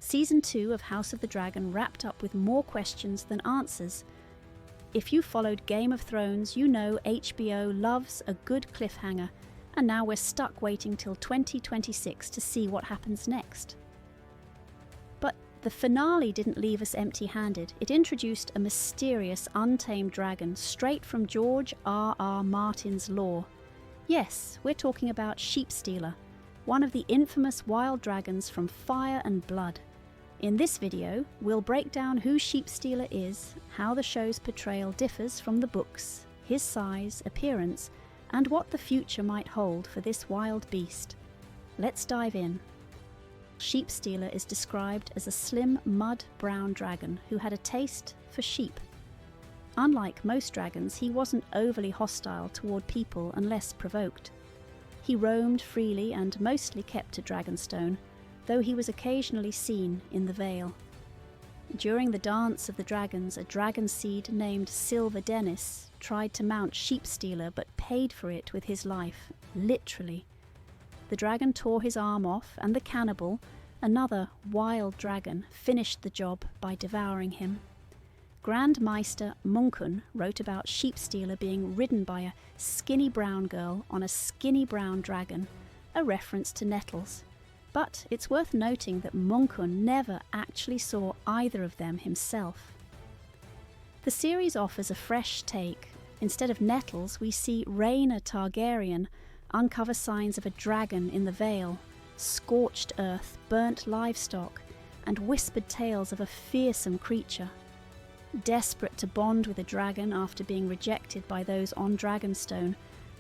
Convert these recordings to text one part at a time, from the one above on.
Season 2 of House of the Dragon wrapped up with more questions than answers. If you followed Game of Thrones, you know HBO loves a good cliffhanger, and now we're stuck waiting till 2026 to see what happens next. But the finale didn't leave us empty-handed. It introduced a mysterious, untamed dragon straight from George R.R. Martin's lore. Yes, we're talking about Sheepstealer, one of the infamous wild dragons from Fire and Blood. In this video, we'll break down who Sheepstealer is, how the show's portrayal differs from the books, his size, appearance, and what the future might hold for this wild beast. Let's dive in. Sheepstealer is described as a slim, mud-brown dragon who had a taste for sheep. Unlike most dragons, he wasn't overly hostile toward people unless provoked. He roamed freely and mostly kept to Dragonstone, though he was occasionally seen in the Vale. During the Dance of the Dragons, a dragon seed named Silver Dennis tried to mount Sheepstealer but paid for it with his life, literally. The dragon tore his arm off, and the cannibal, another wild dragon, finished the job by devouring him. Grand Meister Munkun wrote about Sheepstealer being ridden by a skinny brown girl on a skinny brown dragon, a reference to Nettles. But it's worth noting that Munkun never actually saw either of them himself. The series offers a fresh take. Instead of Nettles, we see Rhaena Targaryen uncover signs of a dragon in the Vale, scorched earth, burnt livestock, and whispered tales of a fearsome creature. Desperate to bond with a dragon after being rejected by those on Dragonstone,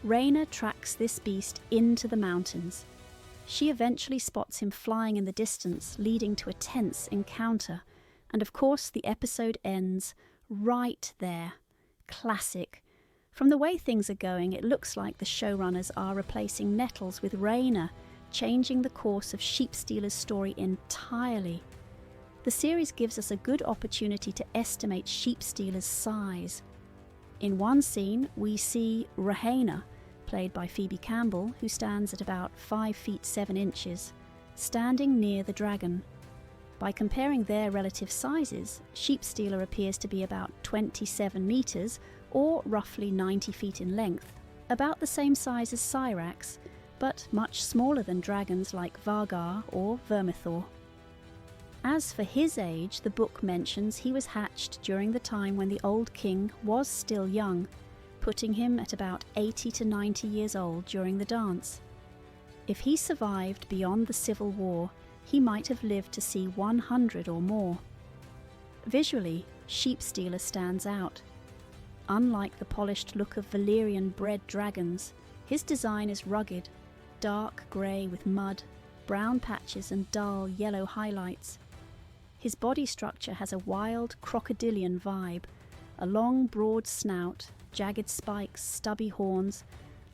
Rhaena tracks this beast into the mountains. She eventually spots him flying in the distance, leading to a tense encounter, and of course the episode ends right there. Classic. From the way things are going, it looks like the showrunners are replacing Nettles with Rhaena, changing the course of Sheepstealer's story entirely. The series gives us a good opportunity to estimate Sheepstealer's size. In one scene, we see Rhaena, played by Phoebe Campbell, who stands at about 5 feet 7 inches, standing near the dragon. By comparing their relative sizes, Sheepstealer appears to be about 27 meters, or roughly 90 feet in length, about the same size as Syrax, but much smaller than dragons like Vargar or Vermithor. As for his age, the book mentions he was hatched during the time when the old king was still young, putting him at about 80 to 90 years old during the dance. If he survived beyond the Civil War, he might have lived to see 100 or more. Visually, Sheepstealer stands out. Unlike the polished look of Valyrian-bred dragons, his design is rugged, dark grey with mud, brown patches and dull yellow highlights. His body structure has a wild crocodilian vibe, a long broad snout, jagged spikes, stubby horns,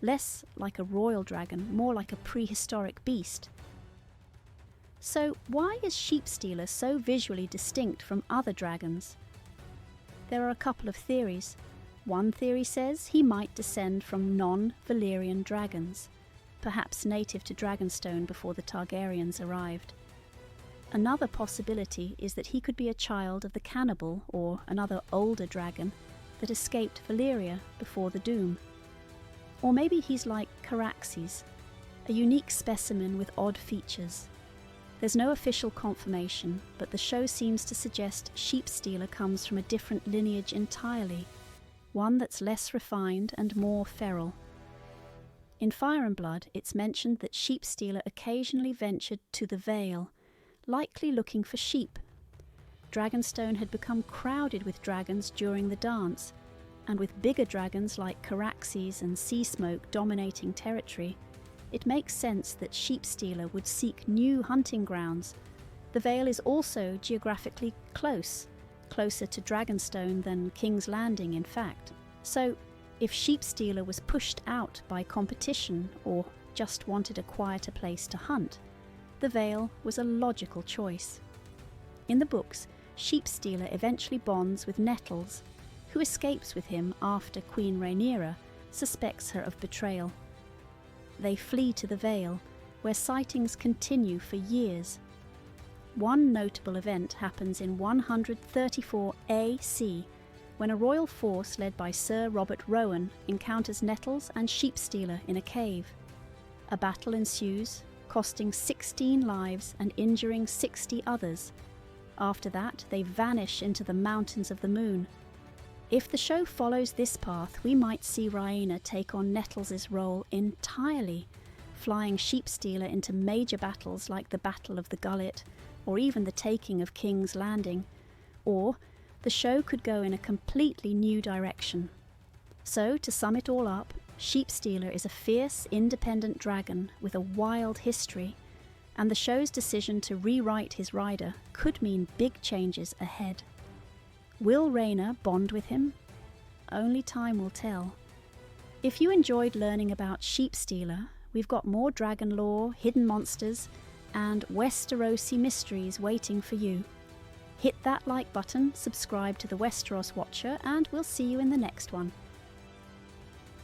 less like a royal dragon, more like a prehistoric beast. So why is Sheepstealer so visually distinct from other dragons? There are a couple of theories. One theory says he might descend from non-Valyrian dragons, perhaps native to Dragonstone before the Targaryens arrived. Another possibility is that he could be a child of the cannibal or another older dragon that escaped Valyria before the Doom. Or maybe he's like Caraxes, a unique specimen with odd features. There's no official confirmation, but the show seems to suggest Sheepstealer comes from a different lineage entirely, one that's less refined and more feral. In Fire and Blood, it's mentioned that Sheepstealer occasionally ventured to the Vale, likely looking for sheep. Dragonstone had become crowded with dragons during the dance, and with bigger dragons like Caraxes and Seasmoke dominating territory, it makes sense that Sheepstealer would seek new hunting grounds. The Vale is also geographically closer to Dragonstone than King's Landing in fact. So, if Sheepstealer was pushed out by competition or just wanted a quieter place to hunt, the Vale was a logical choice. In the books, Sheepstealer eventually bonds with Nettles, who escapes with him after Queen Rhaenyra suspects her of betrayal. They flee to the Vale, where sightings continue for years. one notable event happens in 134 AC, when a royal force led by Sir Robert Rowan encounters Nettles and Sheepstealer in a cave. A battle ensues, costing 16 lives and injuring 60 others. After that, they vanish into the mountains of the moon. If the show follows this path, we might see Rhaena take on Nettles' role entirely, flying Sheepstealer into major battles like the Battle of the Gullet, or even the taking of King's Landing. Or the show could go in a completely new direction. So, to sum it all up, Sheepstealer is a fierce, independent dragon with a wild history, and the show's decision to rewrite his rider could mean big changes ahead. Will Rhaena bond with him? Only time will tell. If you enjoyed learning about Sheepstealer, we've got more dragon lore, hidden monsters, and Westerosi mysteries waiting for you. Hit that like button, subscribe to the Westeros Watcher, and we'll see you in the next one.